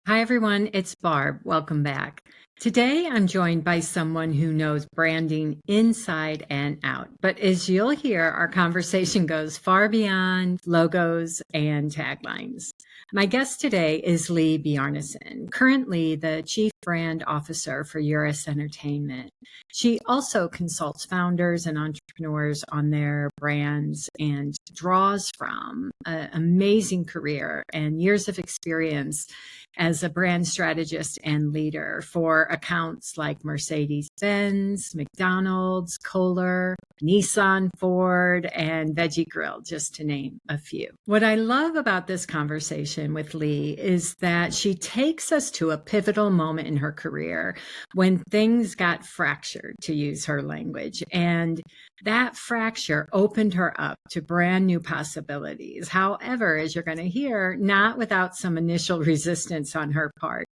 Hi, everyone. It's BarB. Welcome back. Today, I'm joined by someone who knows branding inside and out. But as you'll hear, our conversation goes far beyond logos and taglines. My guest today is Lee Bjarnason, currently the Chief Brand Officer for Eurus Entertainment. She also consults founders and entrepreneurs on their brands and draws from an amazing career and years of experience as a brand strategist and leader for accounts like Mercedes-Benz, McDonald's, Kohler, Nissan, Ford, and Veggie Grill, just to name a few. What I love about this conversation with Lee is that she takes us to a pivotal moment in her career when things got fractured, to use her language. And that fracture opened her up to brand new possibilities. However, as you're going to hear, not without some initial resistance on her part.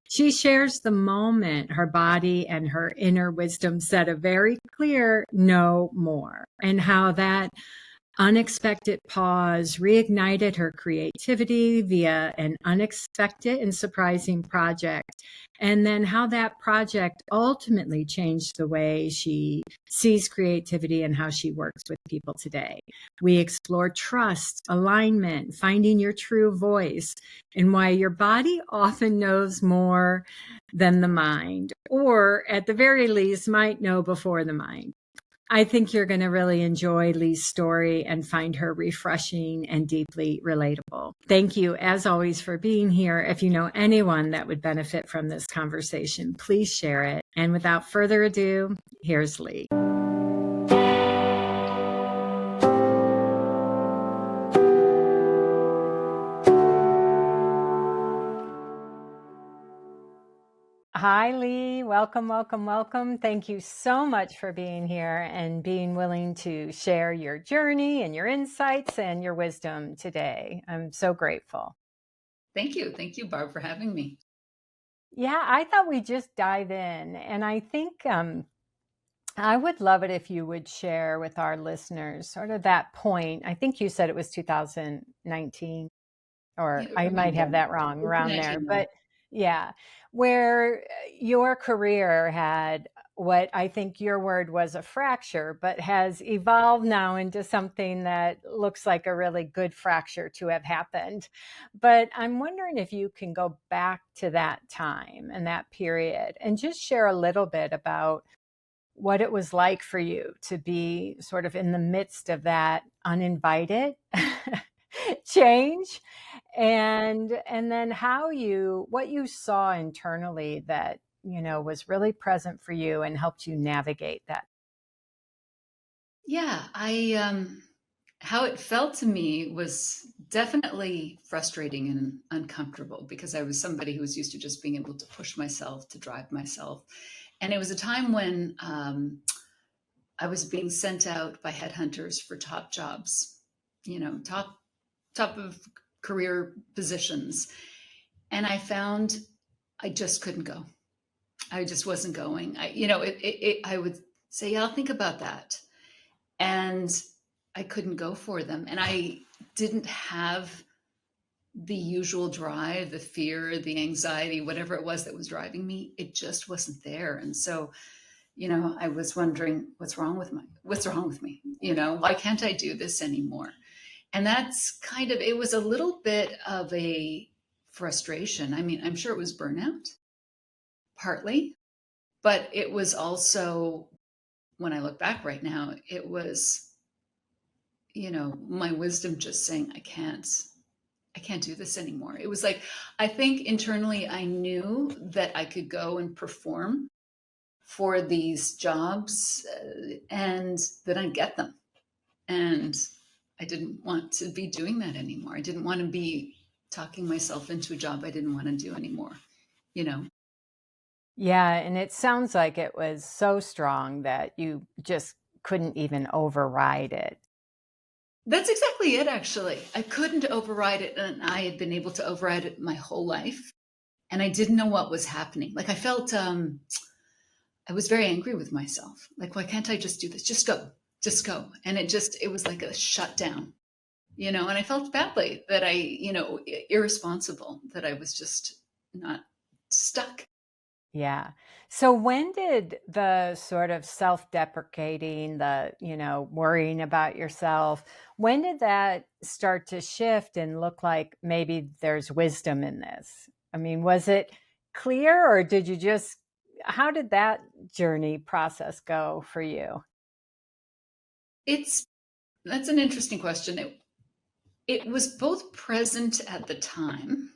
She shares the moment her body and her inner wisdom said a very clear no more, and how that unexpected pause reignited her creativity via an unexpected and surprising project. And then how that project ultimately changed the way she sees creativity and how she works with people today. We explore trust, alignment, finding your true voice, and why your body often knows more than the mind, or at the very least might know before the mind. I think you're going to really enjoy Lee's story and find her refreshing and deeply relatable. Thank you, as always, for being here. If you know anyone that would benefit from this conversation, please share it. And without further ado, here's Lee. Hi, Lee. Welcome, welcome, welcome. Thank you so much for being here and being willing to share your journey and your insights and your wisdom today. I'm so grateful. Thank you. Thank you, Barb, for having me. Yeah, I thought we'd just dive in. And I think I would love it if you would share with our listeners sort of that point. I think you said it was 2019, or I might have that wrong, around there. But yeah, where your career had what I think your word was a fracture, but has evolved now into something that looks like a really good fracture to have happened. But I'm wondering if you can go back to that time and that period and just share a little bit about what it was like for you to be sort of in the midst of that uninvited change, and then what you saw internally that was really present for you and helped you navigate that. Yeah, how it felt to me was definitely frustrating and uncomfortable because I was somebody who was used to just being able to push myself, to drive myself. And it was a time when I was being sent out by headhunters for top jobs, top of career positions. And I found I just couldn't go. I just wasn't going. I would say, yeah, I'll think about that. And I couldn't go for them. And I didn't have the usual drive, the fear, the anxiety, whatever it was that was driving me. It just wasn't there. And so, I was wondering what's wrong with me? Why can't I do this anymore? And that's it was a little bit of a frustration. I mean, I'm sure it was burnout, partly, but it was also, when I look back right now, it was, my wisdom just saying, I can't do this anymore. It was like, I think internally I knew that I could go and perform for these jobs and that I'd get them. And I didn't want to be doing that anymore. I didn't want to be talking myself into a job I didn't want to do anymore, you know? Yeah, and it sounds like it was so strong that you just couldn't even override it. That's exactly it, actually. I couldn't override it, and I had been able to override it my whole life, and I didn't know what was happening. Like I felt, I was very angry with myself. Like, why can't I just do this? Just go. And it was like a shutdown, and I felt badly that irresponsible that I was just not stuck. Yeah. So when did the sort of self-deprecating, worrying about yourself, when did that start to shift and look like maybe there's wisdom in this? I mean, was it clear or did you just, how did that journey process go for you? It's That's an interesting question. It was both present at the time,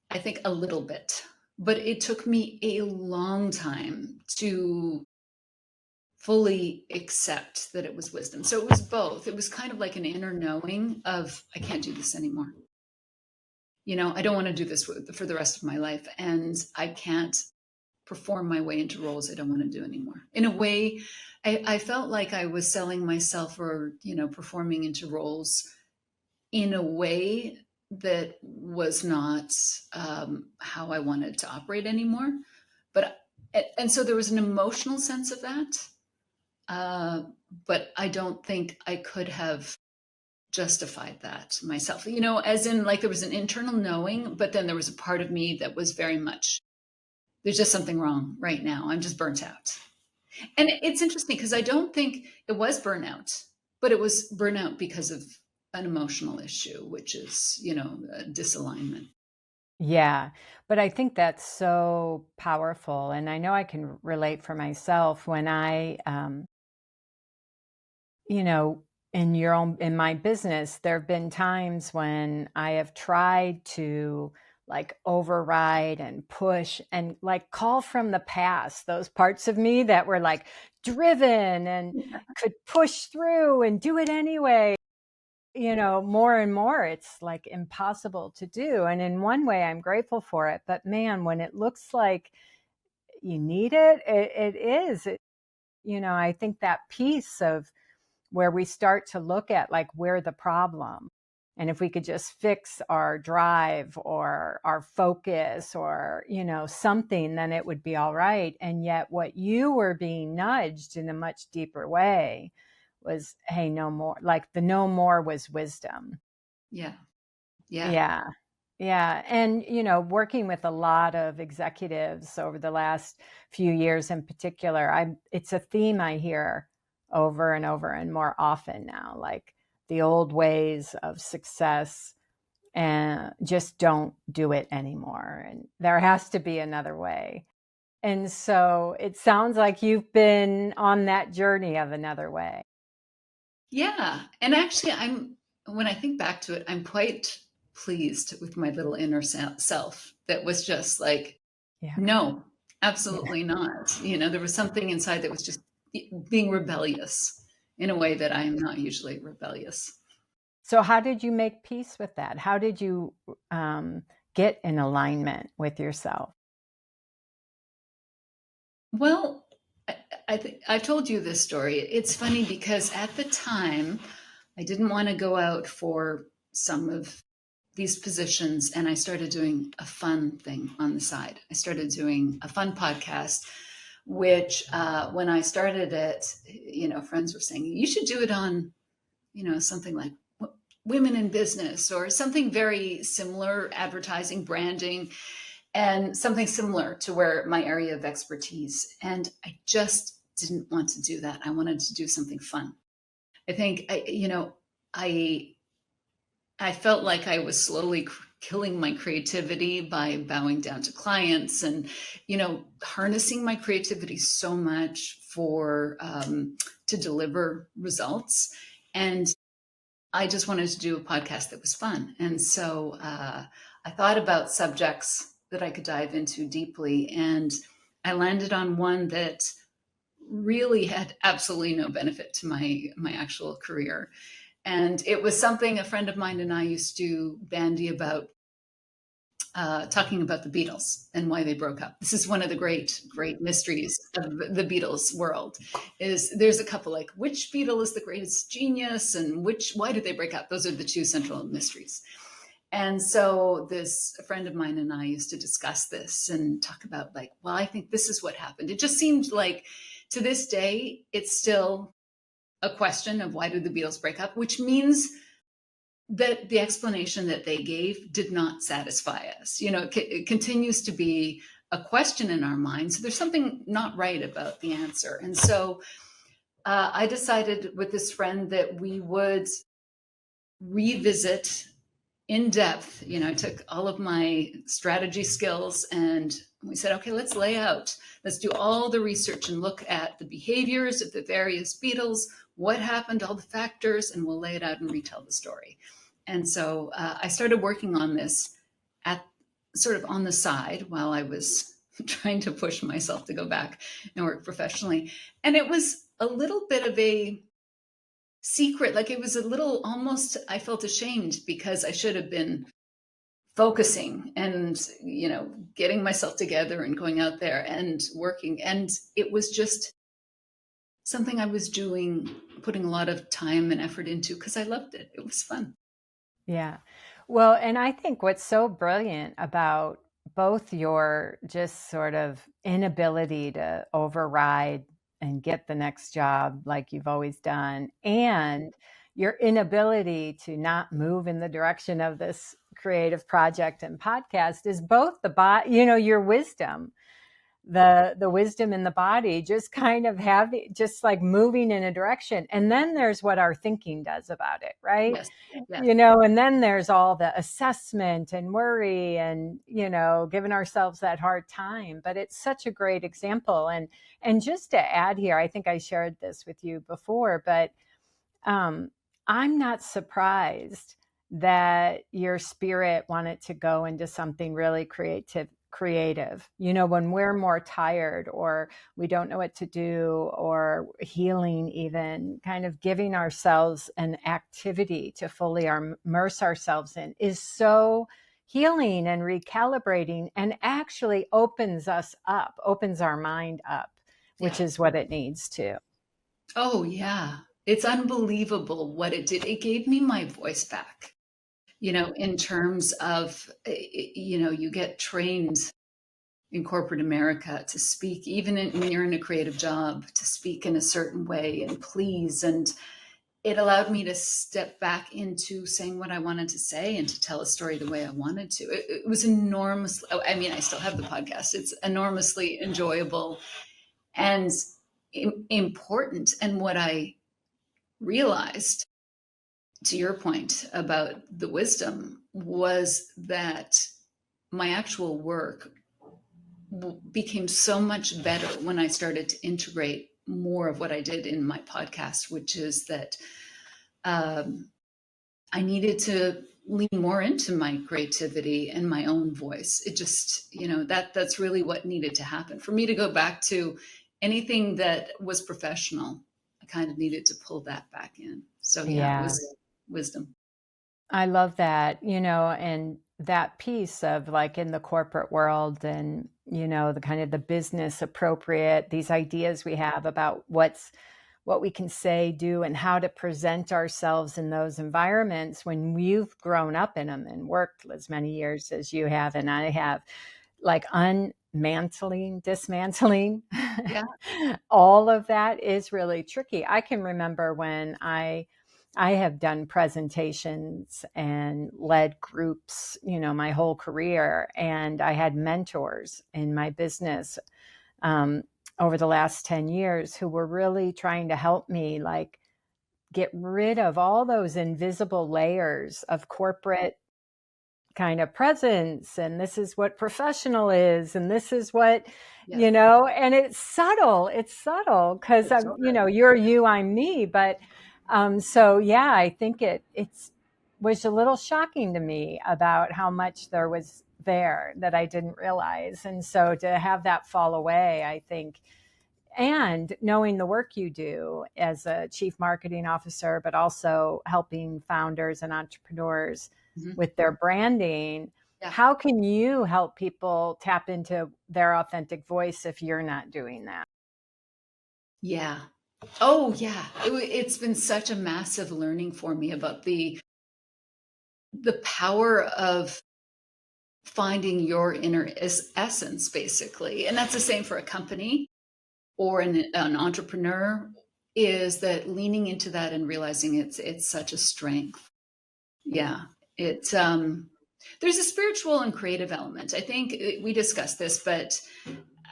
I think a little bit, but it took me a long time to fully accept that it was wisdom. So it was both. It was kind of like an inner knowing of, I can't do this anymore. I don't want to do this for the rest of my life. And I can't perform my way into roles I don't want to do anymore. In a way, I felt like I was selling myself or, performing into roles in a way that was not how I wanted to operate anymore. But, and so there was an emotional sense of that. Uh, but I don't think I could have justified that myself, as in like there was an internal knowing, but then there was a part of me that was very much, there's just something wrong right now. I'm just burnt out. And it's interesting because I don't think it was burnout, but it was burnout because of an emotional issue, which is, disalignment. Yeah, but I think that's so powerful. And I know I can relate for myself when you know, in my business, there have been times when I have tried to like override and push and like call from the past, those parts of me that were like driven and could push through and do it anyway. More and more, it's like impossible to do. And in one way, I'm grateful for it. But man, when it looks like you need it, it is. I think that piece of where we start to look at like where the problem, and if we could just fix our drive or our focus or something, then it would be all right. And yet what you were being nudged in a much deeper way was, hey, no more. Like the no more was wisdom. Yeah. Yeah. Yeah. Yeah. And, working with a lot of executives over the last few years in particular, it's a theme I hear over and over and more often now, like the old ways of success and just don't do it anymore. And there has to be another way. And so it sounds like you've been on that journey of another way. Yeah. And actually, when I think back to it, I'm quite pleased with my little inner self that was just like, Yeah. no, Yeah. absolutely not. There was something inside that was just being rebellious in a way that I am not usually rebellious. So how did you make peace with that? How did you get in alignment with yourself? Well, I think I've told you this story. It's funny because at the time, I didn't want to go out for some of these positions, and I started doing a fun thing on the side. I started doing a fun podcast, which when I started it, friends were saying, you should do it on, something like women in business or something very similar, advertising, branding, and something similar to where my area of expertise. And I just didn't want to do that. I wanted to do something fun. I think I I felt like I was slowly killing my creativity by bowing down to clients and, harnessing my creativity so much for to deliver results. And I just wanted to do a podcast that was fun. And so I thought about subjects that I could dive into deeply. And I landed on one that really had absolutely no benefit to my actual career. And it was something a friend of mine and I used to bandy about, talking about the Beatles and why they broke up. This is one of the great, great mysteries of the Beatles world. Is there's a couple like which Beatle is the greatest genius and why did they break up? Those are the two central mysteries. And so this a friend of mine and I used to discuss this and talk about like, well, I think this is what happened. It just seemed like to this day, it's still a question of why did the Beatles break up, which means that the explanation that they gave did not satisfy us. It continues to be a question in our minds. So there's something not right about the answer. And so I decided with this friend that we would revisit in depth. I took all of my strategy skills and we said, okay, let's do all the research and look at the behaviors of the various Beatles, what happened, all the factors, and we'll lay it out and retell the story. And so I started working on this at sort of on the side while I was trying to push myself to go back and work professionally. And it was a little bit of a secret. Like it was a little almost, I felt ashamed because I should have been focusing and, getting myself together and going out there and working. And it was just something I was doing, putting a lot of time and effort into because I loved it. It was fun. Yeah. Well, and I think what's so brilliant about both your just sort of inability to override and get the next job like you've always done, and your inability to not move in the direction of this creative project and podcast is both your wisdom, the wisdom in the body, just kind of having, just like moving in a direction. And then there's what our thinking does about it, right? Yes. Yes. And then there's all the assessment and worry and, giving ourselves that hard time. But it's such a great example. And just to add here, I think I shared this with you before, but I'm not surprised that your spirit wanted to go into something really creative. When we're more tired or we don't know what to do, or healing, even kind of giving ourselves an activity to fully immerse ourselves in is so healing and recalibrating, and actually opens our mind up, which is what it needs to. Oh, yeah. It's unbelievable what it did. It gave me my voice back, in terms of, you get trained in corporate America to speak, even when you're in a creative job, to speak in a certain way and please. And it allowed me to step back into saying what I wanted to say and to tell a story the way I wanted to. It was enormous. I mean, I still have the podcast. It's enormously enjoyable and important. And what I realized, to your point about the wisdom, was that my actual work became so much better when I started to integrate more of what I did in my podcast, which is that I needed to lean more into my creativity and my own voice. It just, that's really what needed to happen for me to go back to anything that was professional. I kind of needed to pull that back in. So yeah, it was wisdom. I love that, and that piece of like in the corporate world and, the kind of the business appropriate, these ideas we have about what we can say, do, and how to present ourselves in those environments when you've grown up in them and worked as many years as you have and I have, like dismantling. Yeah. All of that is really tricky. I can remember when I have done presentations and led groups, my whole career. And I had mentors in my business over the last 10 years who were really trying to help me, like, get rid of all those invisible layers of corporate kind of presence. And this is what professional is. And this is what, and it's subtle because, you're you, I'm me. But so, yeah, I think it was a little shocking to me about how much there was there that I didn't realize. And so to have that fall away, I think, and knowing the work you do as a chief marketing officer, but also helping founders and entrepreneurs with their branding, how can you help people tap into their authentic voice if you're not doing that? Yeah. Oh, yeah. It's been such a massive learning for me about the power of finding your inner essence, basically. And that's the same for a company or an entrepreneur, is that leaning into that and realizing it's such a strength. Yeah. It, there's a spiritual and creative element. I think we discussed this, but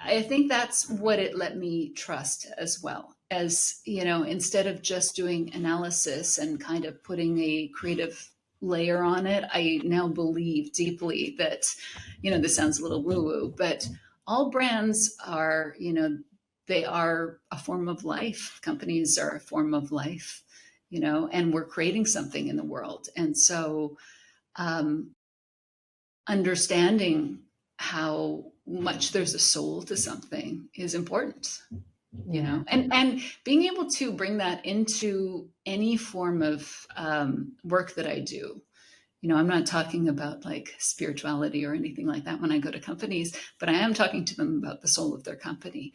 I think that's what it let me trust as well. As, instead of just doing analysis and kind of putting a creative layer on it, I now believe deeply that, this sounds a little woo woo, but all brands are, they are a form of life. Companies are a form of life, and we're creating something in the world. And so, um, understanding how much there's a soul to something is important, Yeah. and being able to bring that into any form of work that I do. I'm not talking about like spirituality or anything like that when I go to companies, but I am talking to them about the soul of their company.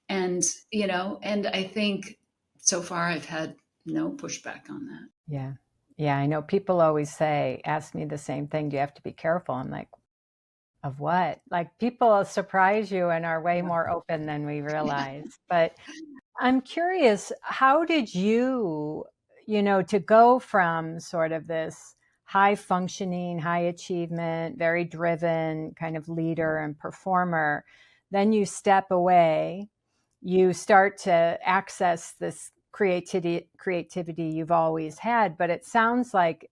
And, and I think so far I've had no pushback on that. Yeah. Yeah. I know people always ask me the same thing. Do you have to be careful? I'm like, of what? Like people surprise you and are way more open than we realize. But I'm curious, how did to go from sort of this high functioning, high achievement, very driven kind of leader and performer, then you step away, you start to access this creativity you've always had, but it sounds like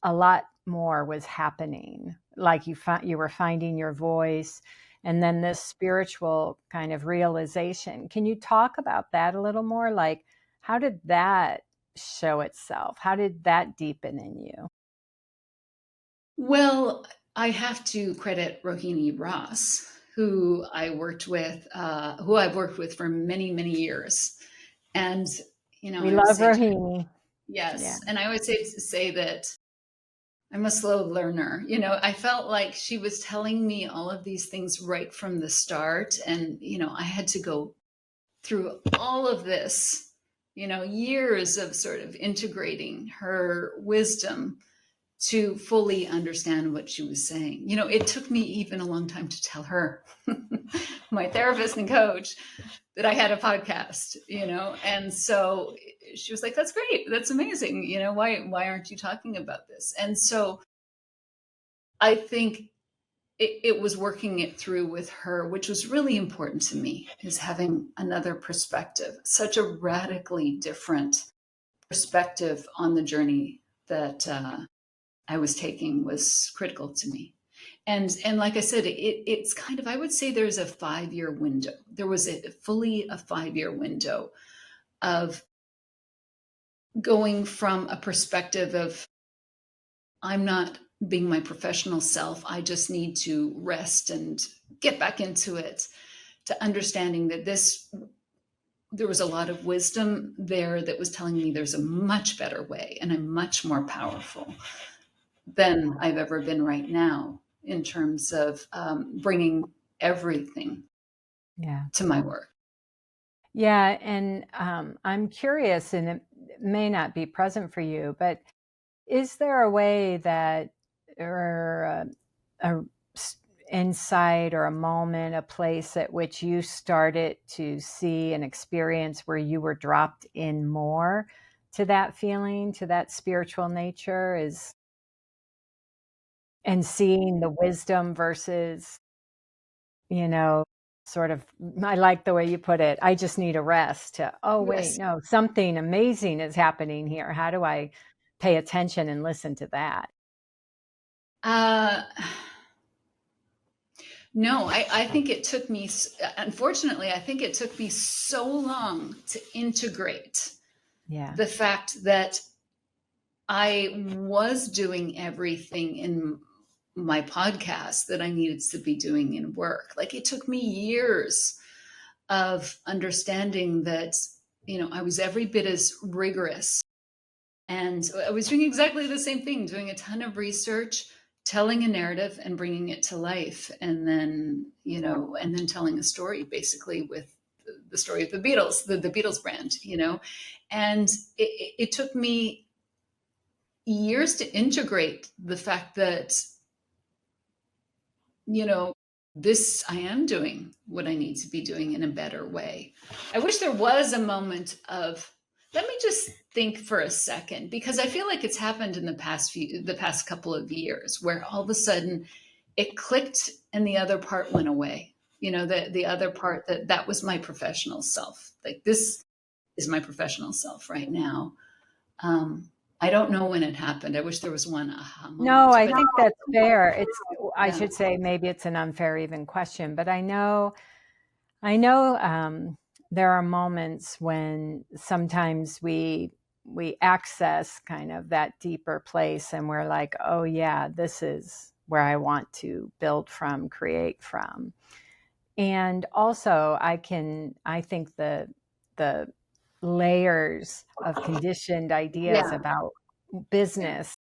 a lot more was happening. Like you were finding your voice, and then this spiritual kind of realization. Can you talk about that a little more? Like, how did that show itself? How did that deepen in you? Well, I have to credit Rohini Ross, who I've worked with for many, many years. And, We I always love say to her, Rohini. Yeah. yes. And I always say that I'm a slow learner. I felt like she was telling me all of these things right from the start. And, I had to go through all of this, years of sort of integrating her wisdom to fully understand what she was saying. It took me even a long time to tell her, my therapist and coach, that I had a podcast, and so she was like, that's great. That's amazing. Why aren't you talking about this? And so I think it was working it through with her, which was really important to me, is having another perspective, such a radically different perspective on the journey that I was taking was critical to me. And like I said, it's kind of, I would say there's a 5-year window. There was fully a 5-year window of going from a perspective of, I'm not being my professional self. I just need to rest and get back into it, to understanding that there was a lot of wisdom there that was telling me there's a much better way and I'm much more powerful than I've ever been right now in terms of bringing everything Yeah. to my work. Yeah. And I'm curious, and it may not be present for you, but is there a way that, or a insight or a moment, a place at which you started to see an experience where you were dropped in more to that feeling, to that spiritual nature, is and seeing the wisdom versus, you know, sort of, I like the way you put it, I just need a rest, to, oh, wait, Yes. no, something amazing is happening here. How do I pay attention and listen to that? Uh, no, I think it took me, unfortunately, I think it took me so long to integrate Yeah. the fact that I was doing everything in my podcast that I needed to be doing in work. Like it took me years of understanding that, I was every bit as rigorous. And I was doing exactly the same thing, doing a ton of research, telling a narrative and bringing it to life. And then telling a story basically with the story of the Beatles, the Beatles brand, and it took me years to integrate the fact that, you know, this, I am doing what I need to be doing in a better way. I wish there was a moment of, let me just think for a second, because I feel like it's happened in the past couple of years where all of a sudden it clicked and the other part went away. The other part that was my professional self. Like, this is my professional self right now. I don't know when it happened. I wish there was one aha No, moment, I but think that's fair. I yeah, should say maybe it's an unfair even question, but I know there are moments when sometimes we access kind of that deeper place, and we're like, oh yeah, this is where I want to build from, create from. And also, I think the layers of conditioned ideas yeah, about yeah, business,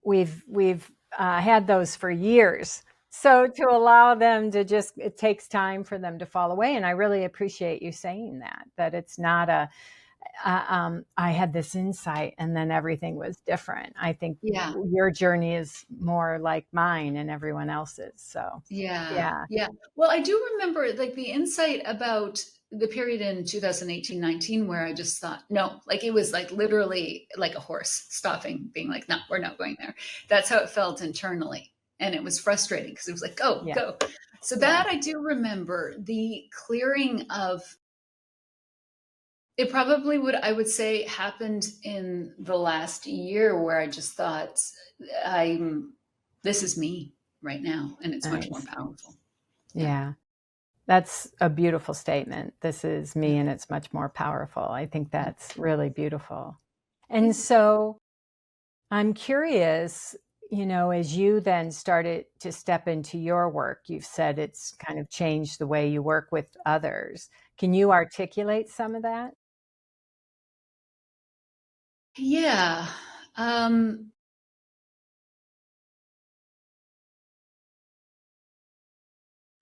we've had those for years. So to allow them to just, it takes time for them to fall away. And I really appreciate you saying that it's not I had this insight and then everything was different. I think yeah. your journey is more like mine and everyone else's. So Yeah, yeah, yeah. Well, I do remember like the insight about the period in 2018-19 where I just thought, no, like it was like literally like a horse stopping, being like, no, we're not going there. That's how it felt internally. And it was frustrating because it was like, go, yeah, go. So yeah. that I do remember the clearing of it probably would, I would say, happened in the last year where I just thought, I'm, this is me right now. And it's much more Nice. powerful. Yeah. Yeah. That's a beautiful statement. This is me and it's much more powerful. I think that's really beautiful. And so I'm curious, as you then started to step into your work, you've said it's kind of changed the way you work with others. Can you articulate some of that? Yeah. Um,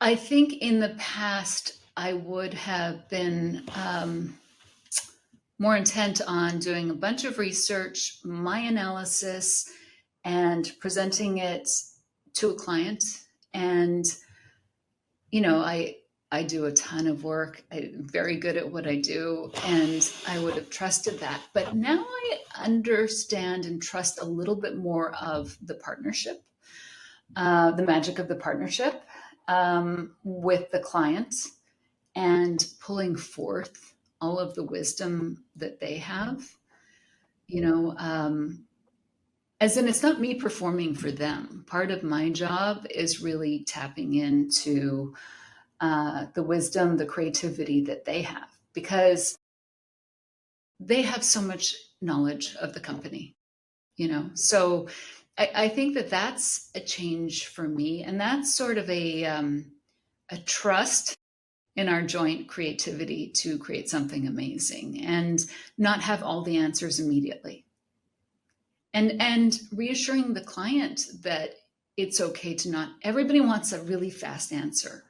I think in the past, I would have been more intent on doing a bunch of research, my analysis, and presenting it to a client. And, I do a ton of work. I'm very good at what I do, and I would have trusted that. But now I understand and trust a little bit more of the partnership, the magic of the partnership with the client and pulling forth all of the wisdom that they have, you know, as in it's not me performing for them. Part of my job is really tapping into the wisdom, the creativity that they have, because they have so much knowledge of the company, So I think that that's a change for me. And that's sort of a trust in our joint creativity to create something amazing and not have all the answers immediately. And reassuring the client that it's okay to not, everybody wants a really fast answer,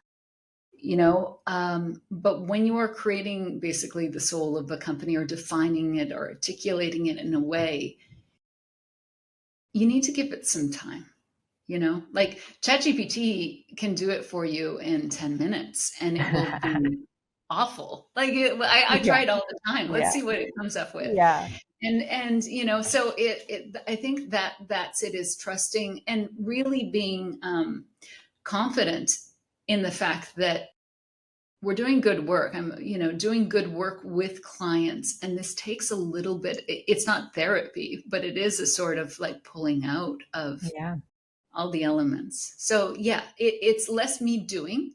but when you are creating basically the soul of a company or defining it or articulating it in a way, you need to give it some time. Like ChatGPT can do it for you in 10 minutes and it will be awful. Like I Yeah, try it all the time. Let's yeah, see what it comes up with. yeah, And so I think that's it, is trusting and really being confident in the fact that we're doing good work. I'm, doing good work with clients. And this takes a little bit, it's not therapy, but it is a sort of like pulling out of yeah. all the elements. So yeah, it's less me doing.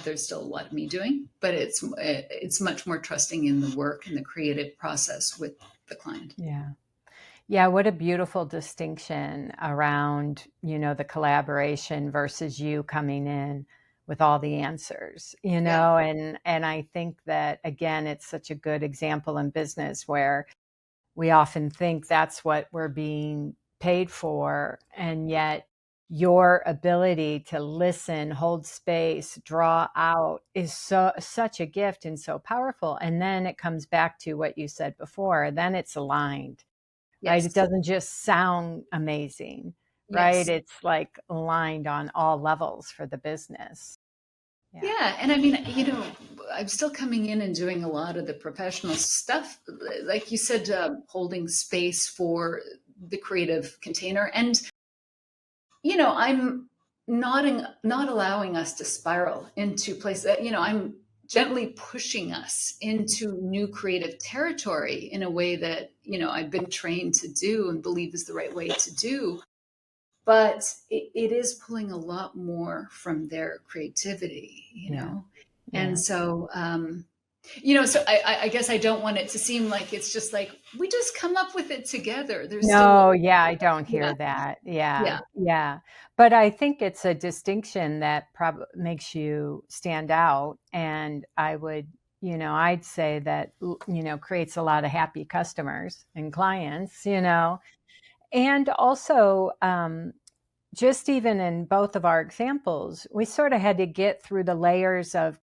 There's still a lot of me doing, but it's much more trusting in the work and the creative process with the client. Yeah. Yeah, what a beautiful distinction around, the collaboration versus you coming in with all the answers, Yeah, and I think that again, it's such a good example in business where we often think that's what we're being paid for, and yet your ability to listen, hold space, draw out is such a gift and so powerful. And then it comes back to what you said before, then it's aligned, right? It yes, doesn't just sound amazing, right? yes. It's like aligned on all levels for the business. Yeah. Yeah, and I mean, I'm still coming in and doing a lot of the professional stuff, like you said, holding space for the creative container. And, I'm not allowing us to spiral into places that, I'm gently pushing us into new creative territory in a way that, I've been trained to do and believe is the right way to do. But it is pulling a lot more from their creativity, Yeah. And Yeah. so, so I guess I don't want it to seem like it's just like we just come up with it together. There's still, No, yeah, I don't yeah, hear that. Yeah, yeah, yeah. But I think it's a distinction that makes you stand out. And I'd say that, creates a lot of happy customers and clients, and also, just even in both of our examples, we sort of had to get through the layers of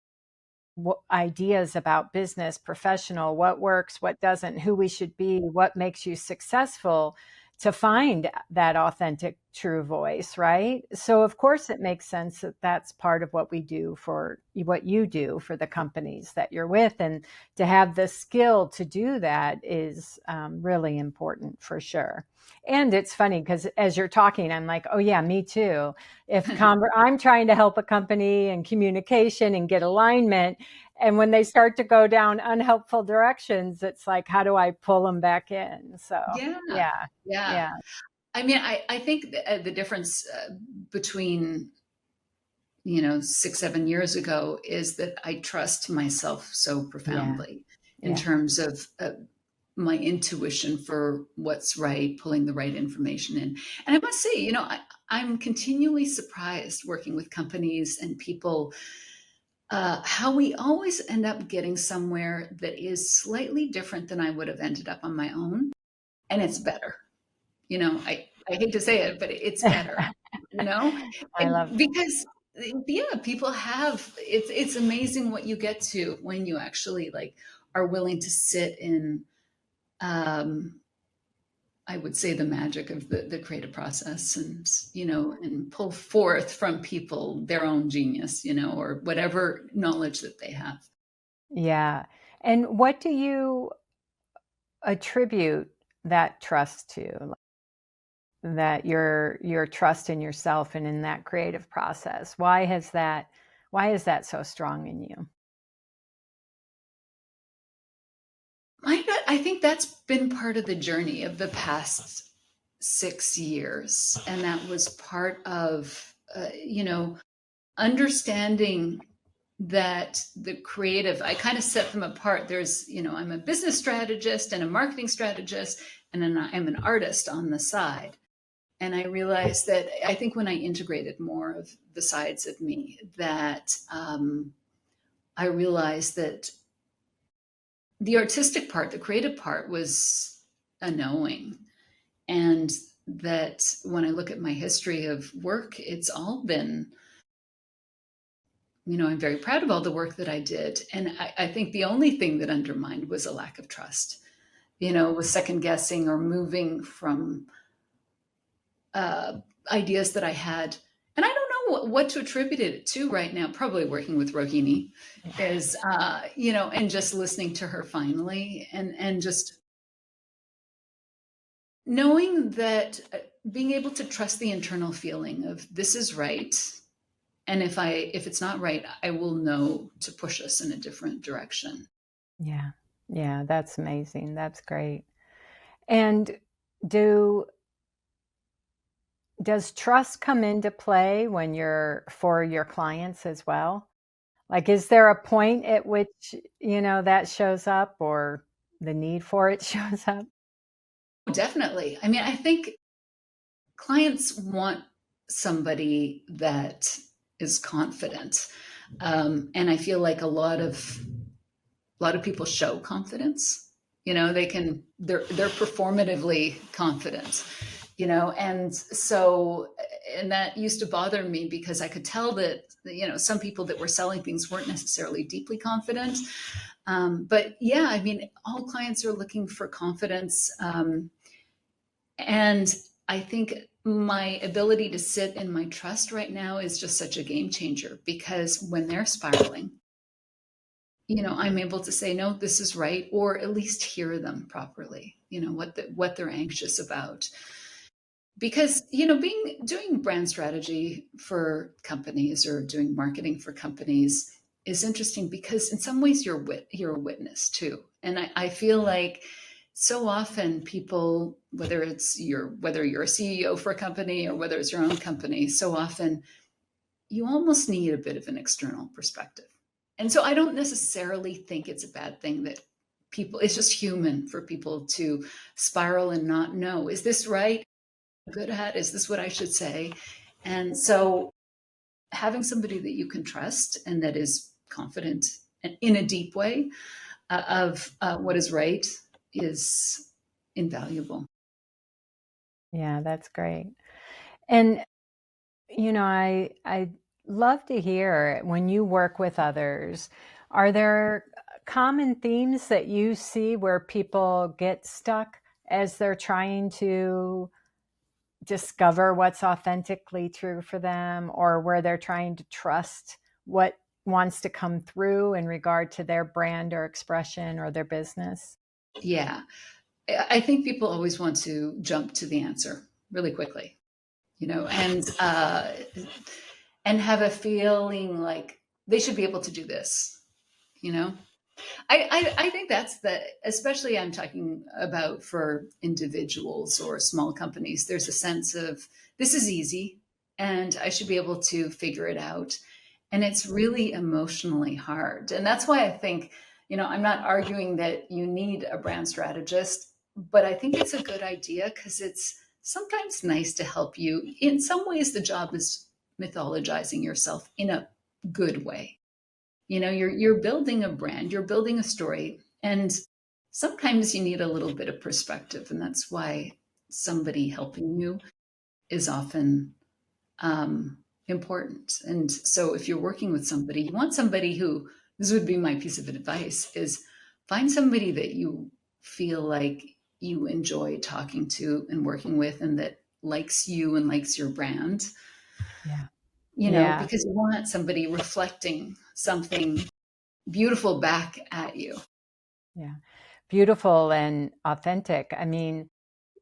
ideas about business, professional, what works, what doesn't, who we should be, what makes you successful, to find that authentic, true voice, right? So, of course, it makes sense that that's part of what we do for what you do for the companies that you're with. And to have the skill to do that is really important for sure. And it's funny because as you're talking, I'm like, oh, yeah, me too. If I'm trying to help a company and communication and get alignment, and when they start to go down unhelpful directions, it's like, how do I pull them back in? So, yeah, yeah, yeah. yeah, I mean, I think the difference between 6, 7 years ago is that I trust myself so yeah, profoundly in yeah, terms of my intuition for what's right, pulling the right information in. And I must say, I'm continually surprised working with companies and people, how we always end up getting somewhere that is slightly different than I would have ended up on my own. And it's better. I hate to say it, but it's better, you know, I love that. because yeah, people have, it's amazing what you get to when you actually like are willing to sit in, um, I would say the magic of the creative process and, and pull forth from people their own genius, or whatever knowledge that they have. Yeah. And what do you attribute that trust to? That your trust in yourself and in that creative process. Why is that so strong in you? I think that's been part of the journey of the past 6 years. And that was part of, understanding that the creative, I kind of set them apart. I'm a business strategist and a marketing strategist, and then I'm an artist on the side. And I realized that I think when I integrated more of the sides of me, that I realized that the artistic part, the creative part was a knowing. And that when I look at my history of work, it's all been, I'm very proud of all the work that I did. And I think the only thing that undermined was a lack of trust, was second guessing or moving from uh, ideas that I had. And I don't know what to attribute it to right now. Probably working with Rohini is, and just listening to her finally, and just knowing that, being able to trust the internal feeling of this is right. And if it's not right, I will know to push us in a different direction. Yeah. Yeah, that's amazing. That's great. And do does trust come into play when you're for your clients as well? Like, is there a point at which, that shows up or the need for it shows up? Definitely. I mean, I think clients want somebody that is confident. And I feel like a lot of people show confidence. They're performatively confident, and so, and that used to bother me because I could tell that, some people that were selling things weren't necessarily deeply confident. But yeah, I mean, all clients are looking for confidence. And I think my ability to sit in my trust right now is just such a game changer, because when they're spiraling, I'm able to say, no, this is right, or at least hear them properly, what they're anxious about. Because, doing brand strategy for companies or doing marketing for companies is interesting because in some ways you're a witness too. And I feel like so often people, whether you're a CEO for a company or whether it's your own company, so often you almost need a bit of an external perspective. And so I don't necessarily think it's a bad thing that it's just human for people to spiral and not know, is this right? Good at? Is this what I should say? And so having somebody that you can trust and that is confident and in a deep way of what is right is invaluable. Yeah, that's great. And I love to hear when you work with others, are there common themes that you see where people get stuck as they're trying to discover what's authentically true for them, or where they're trying to trust what wants to come through in regard to their brand or expression or their business? Yeah. I think people always want to jump to the answer really quickly, and have a feeling like they should be able to do this, you know? I think that's especially I'm talking about for individuals or small companies. There's a sense of this is easy and I should be able to figure it out. And it's really emotionally hard. And that's why I think, I'm not arguing that you need a brand strategist, but I think it's a good idea because it's sometimes nice to help you. In some ways, the job is mythologizing yourself in a good way. You're building a brand, you're building a story, and sometimes you need a little bit of perspective, and that's why somebody helping you is often important. And so if you're working with somebody, you want somebody who, this would be my piece of advice, is find somebody that you feel like you enjoy talking to and working with and that likes you and likes your brand, Yeah. Yeah. because you want somebody reflecting something beautiful back at you. Yeah. Beautiful and authentic. I mean,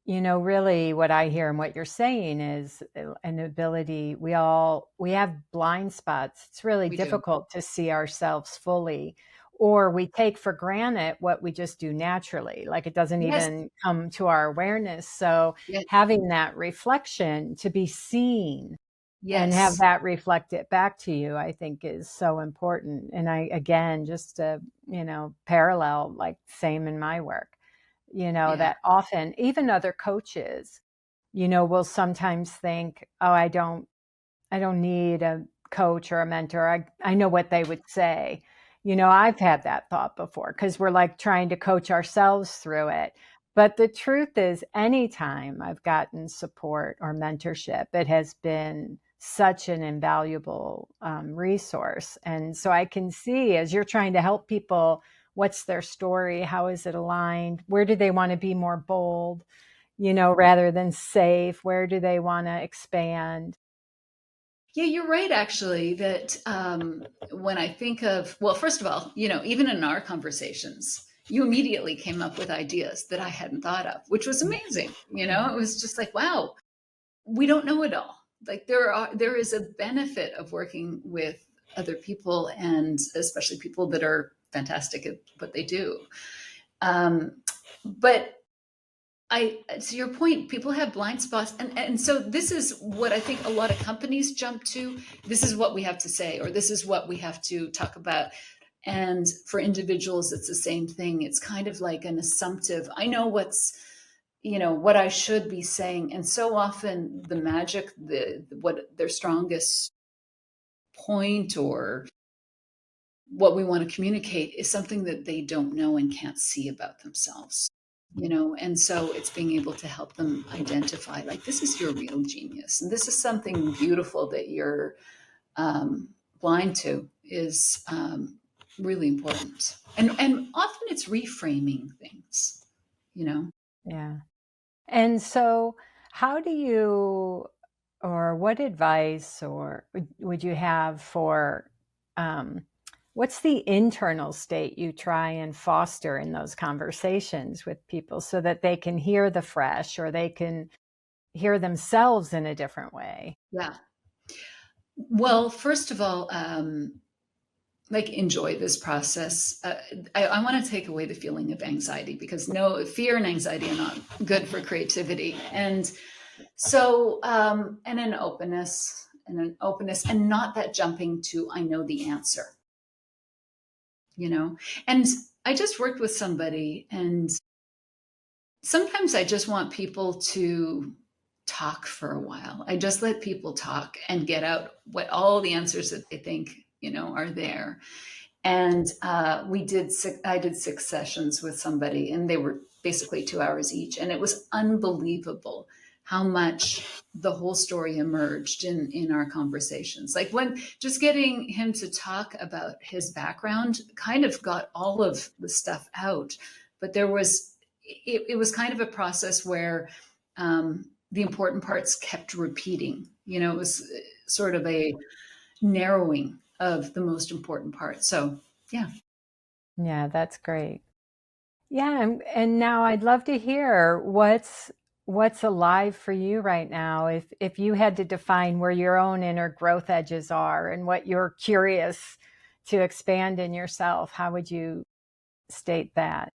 really what I hear and what you're saying is an ability. We have blind spots. It's really We do. difficult to see ourselves fully, or we take for granted what we just do naturally. Like it doesn't Yes. even come to our awareness. So Yes. having that reflection to be seen and have Yes. that reflected back to you, I think is so important. And again, just to, parallel, like same in my work, Yeah. that often even other coaches, will sometimes think, oh, I don't need a coach or a mentor. I know what they would say. I've had that thought before because we're like trying to coach ourselves through it. But the truth is, anytime I've gotten support or mentorship, it has been such an invaluable resource. And so I can see as you're trying to help people, what's their story? How is it aligned? Where do they want to be more bold, rather than safe? Where do they want to expand? Yeah, you're right, actually, that when I think of, well, first of all, even in our conversations, you immediately came up with ideas that I hadn't thought of, which was amazing. Yeah. It was just like, wow, we don't know it all. Like there is a benefit of working with other people and especially people that are fantastic at what they do. But to your point, people have blind spots, and so this is what I think a lot of companies jump to. This is what we have to say, or this is what we have to talk about. And for individuals, it's the same thing. It's kind of like an assumptive. I know what I should be saying, and so often the magic, what their strongest point or what we want to communicate is something that they don't know and can't see about themselves. And so it's being able to help them identify like this is your real genius and this is something beautiful that you're blind to is really important. And often it's reframing things, you know Yeah. And so, how do you, or what advice, or would you have for, um, what's the internal state you try and foster in those conversations with people so that they can hear the fresh or they can hear themselves in a different way? Yeah. Well, first of all, like enjoy this process. I want to take away the feeling of anxiety because no fear and anxiety are not good for creativity. And so, and an openness and not that jumping to, I know the answer, you know? And I just worked with somebody and sometimes I just want people to talk for a while. I just let people talk and get out what all the answers that they think, are there. And I did 6 sessions with somebody, and they were basically 2 hours each. And it was unbelievable how much the whole story emerged in our conversations. Like when just getting him to talk about his background kind of got all of the stuff out. But it was kind of a process where the important parts kept repeating. It was sort of a narrowing of the most important part. So, yeah. Yeah, that's great. Yeah, and now I'd love to hear what's alive for you right now. If you had to define where your own inner growth edges are and what you're curious to expand in yourself, how would you state that?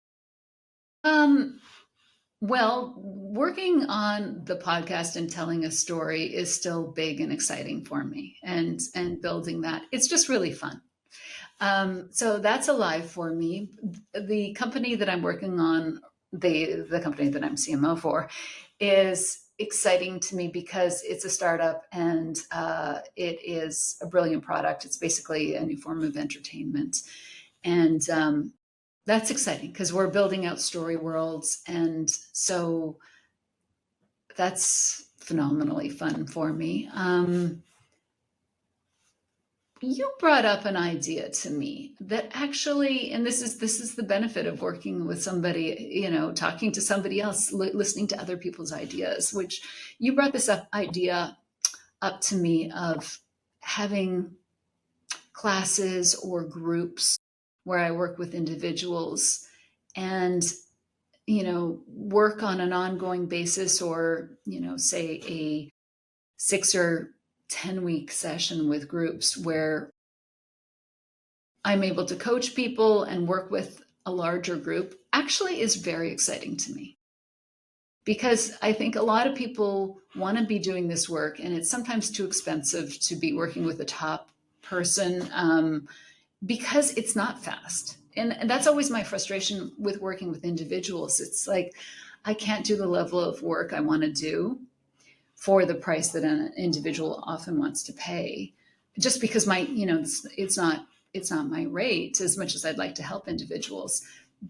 Um, well, working on the podcast and telling a story is still big and exciting for me, and building that. It's just really fun. So that's alive for me. The company that I'm working on, the company that I'm CMO for, is exciting to me because it's a startup and it is a brilliant product. It's basically a new form of entertainment, and that's exciting because we're building out story worlds, and so that's phenomenally fun for me. You brought up an idea to me that actually, and this is the benefit of working with somebody, talking to somebody else, listening to other people's ideas, which you brought this idea up to me of having classes or groups where I work with individuals and work on an ongoing basis, or say a 6 or 10 week session with groups where I'm able to coach people and work with a larger group actually is very exciting to me, because I think a lot of people want to be doing this work and it's sometimes too expensive to be working with a top person, because it's not fast. And that's always my frustration with working with individuals. It's like, I can't do the level of work I want to do for the price that an individual often wants to pay, just because it's not my rate, as much as I'd like to help individuals.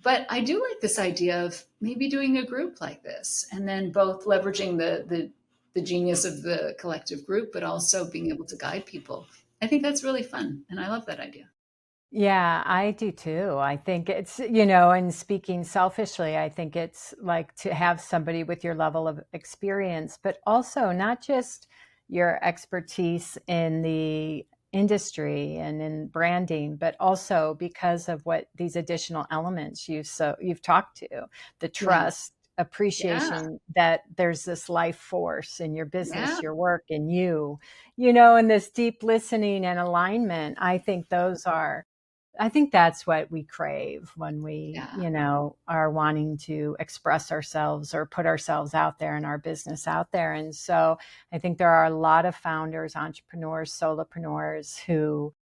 But I do like this idea of maybe doing a group like this, and then both leveraging the genius of the collective group, but also being able to guide people. I think that's really fun, and I love that idea. Yeah, I do too. I think it's, and speaking selfishly, I think it's like to have somebody with your level of experience, but also not just your expertise in the industry and in branding, but also because of what these additional elements you've talked to, the Yeah, trust, yeah, appreciation that there's this life force in your yeah, business, your work, and and this deep listening and alignment. I think that's what we crave when we, yeah. are wanting to express ourselves or put ourselves out there and our business out there. And so I think there are a lot of founders, entrepreneurs, solopreneurs who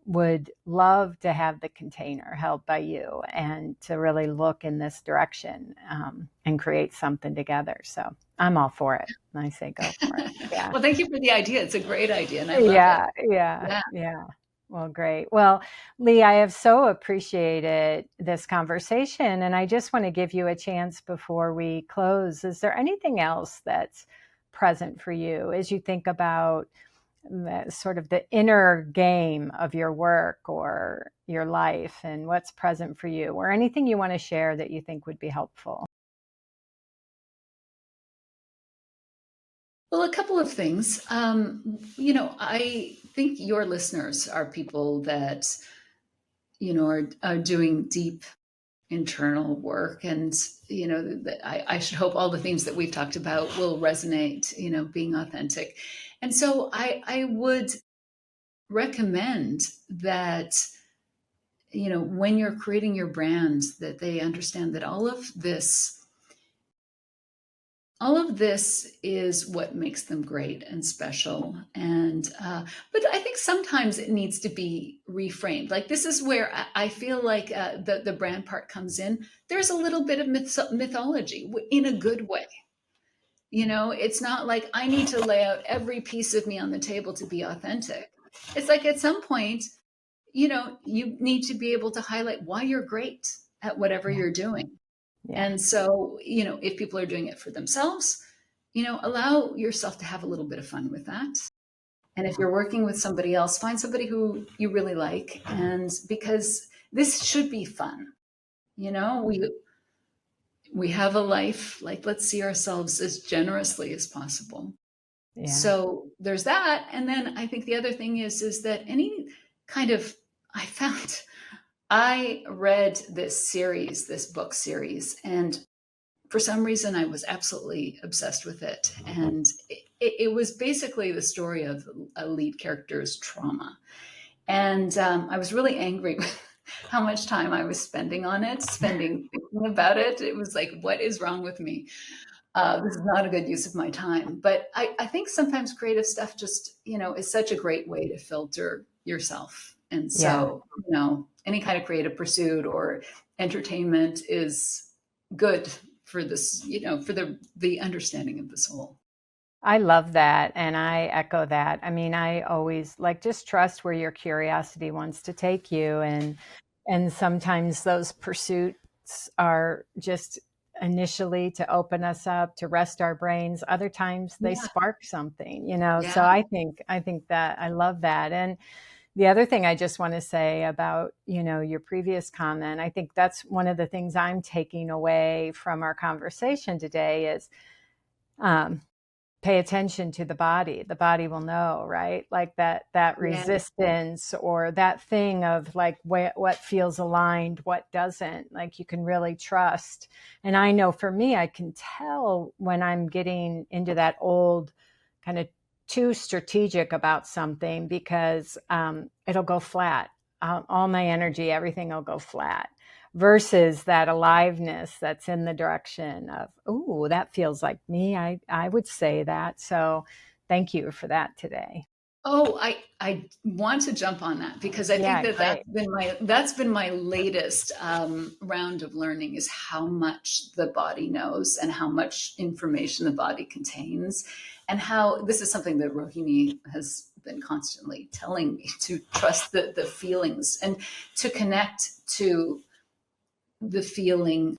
would love to have the container held by you and to really look in this direction, and create something together. So I'm all for it. I say go for it. Yeah. Well, thank you for the idea. It's a great idea, and I love it. Yeah, yeah, Yeah. yeah. Well, great. Well, Lee, I have so appreciated this conversation, and I just want to give you a chance before we close. Is there anything else that's present for you as you think about sort of the inner game of your work or your life and what's present for you, or anything you want to share that you think would be helpful? Well, a couple of things. I think your listeners are people that are doing deep internal work. And, I should hope all the themes that we've talked about will resonate, being authentic. And so I would recommend that, when you're creating your brand, that they understand that all of this is what makes them great and special. And but I think sometimes it needs to be reframed. Like, this is where I feel like the brand part comes in. There's a little bit of mythology in a good way. It's not like I need to lay out every piece of me on the table to be authentic. It's like, at some point, you need to be able to highlight why you're great at whatever you're doing. Yeah. And so, if people are doing it for themselves, allow yourself to have a little bit of fun with that. And if you're working with somebody else, find somebody who you really like. And because this should be fun, we have a life, like, let's see ourselves as generously as possible. Yeah. So there's that. And then I think the other thing is that any kind of, I read this book series, and for some reason I was absolutely obsessed with it. And it was basically the story of a lead character's trauma. And I was really angry with how much time I was spending thinking about it. It was like, what is wrong with me? This is not a good use of my time. But I think sometimes creative stuff just, is such a great way to filter yourself. And so, any kind of creative pursuit or entertainment is good for this, for the understanding of the soul. I love that. And I echo that. I mean, I always just trust where your curiosity wants to take you. And sometimes those pursuits are just initially to open us up, to rest our brains. Other times they spark something, so I think that I love that. And the other thing I just want to say about, your previous comment, I think that's one of the things I'm taking away from our conversation today is, pay attention to the body. The body will know, right? Like that resistance or that thing of like what feels aligned, what doesn't, like you can really trust. And I know for me, I can tell when I'm getting into that old kind of too strategic about something, because it'll go flat. All my energy, everything will go flat. Versus that aliveness that's in the direction of, oh, that feels like me. I would say that. So thank you for that today. Oh, I want to jump on that, because I think that's been my latest round of learning, is how much the body knows and how much information the body contains, and how this is something that Rohini has been constantly telling me, to trust the feelings and to connect to the feeling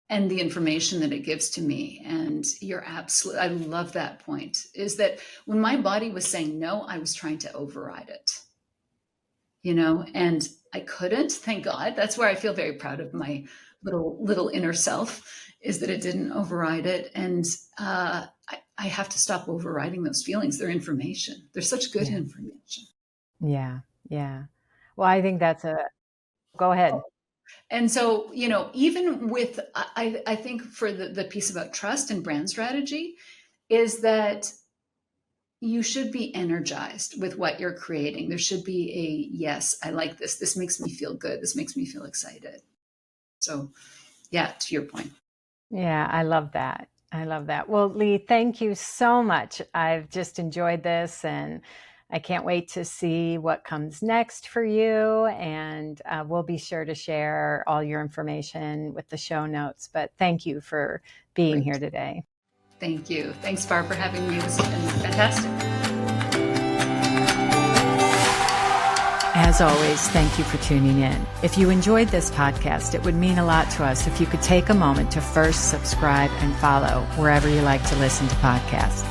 and the information that it gives to me. And I love that point, is that when my body was saying no, I was trying to override it, and I couldn't, thank God. That's where I feel very proud of my little inner self, is that it didn't override it. And I have to stop overriding those feelings. They're information. They're such good information. Yeah. Yeah. Well, I think go ahead. And so, even with, I think for the piece about trust and brand strategy, is that you should be energized with what you're creating. There should be a, yes, I like this. This makes me feel good. This makes me feel excited. So yeah, to your point. Yeah, I love that. Well, Lee, thank you so much. I've just enjoyed this, and I can't wait to see what comes next for you. And we'll be sure to share all your information with the show notes. But thank you for being here today. Thank you. Thanks, Barb, for having me. This has been fantastic. As always, thank you for tuning in. If you enjoyed this podcast, it would mean a lot to us if you could take a moment to first subscribe and follow wherever you like to listen to podcasts.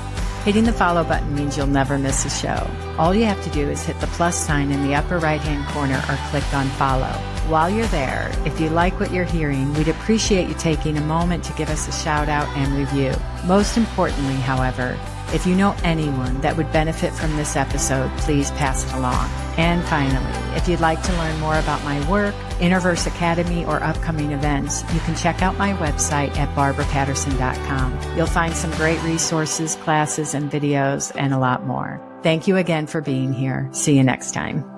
Hitting the follow button means you'll never miss a show. All you have to do is hit the plus sign in the upper right-hand corner or click on follow. While you're there, if you like what you're hearing, we'd appreciate you taking a moment to give us a shout out and review. Most importantly, however, If you know anyone that would benefit from this episode, please pass it along. And finally, if you'd like to learn more about my work, Interverse Academy, or upcoming events, you can check out my website at barbarapaterson.com. You'll find some great resources, classes, and videos, and a lot more. Thank you again for being here. See you next time.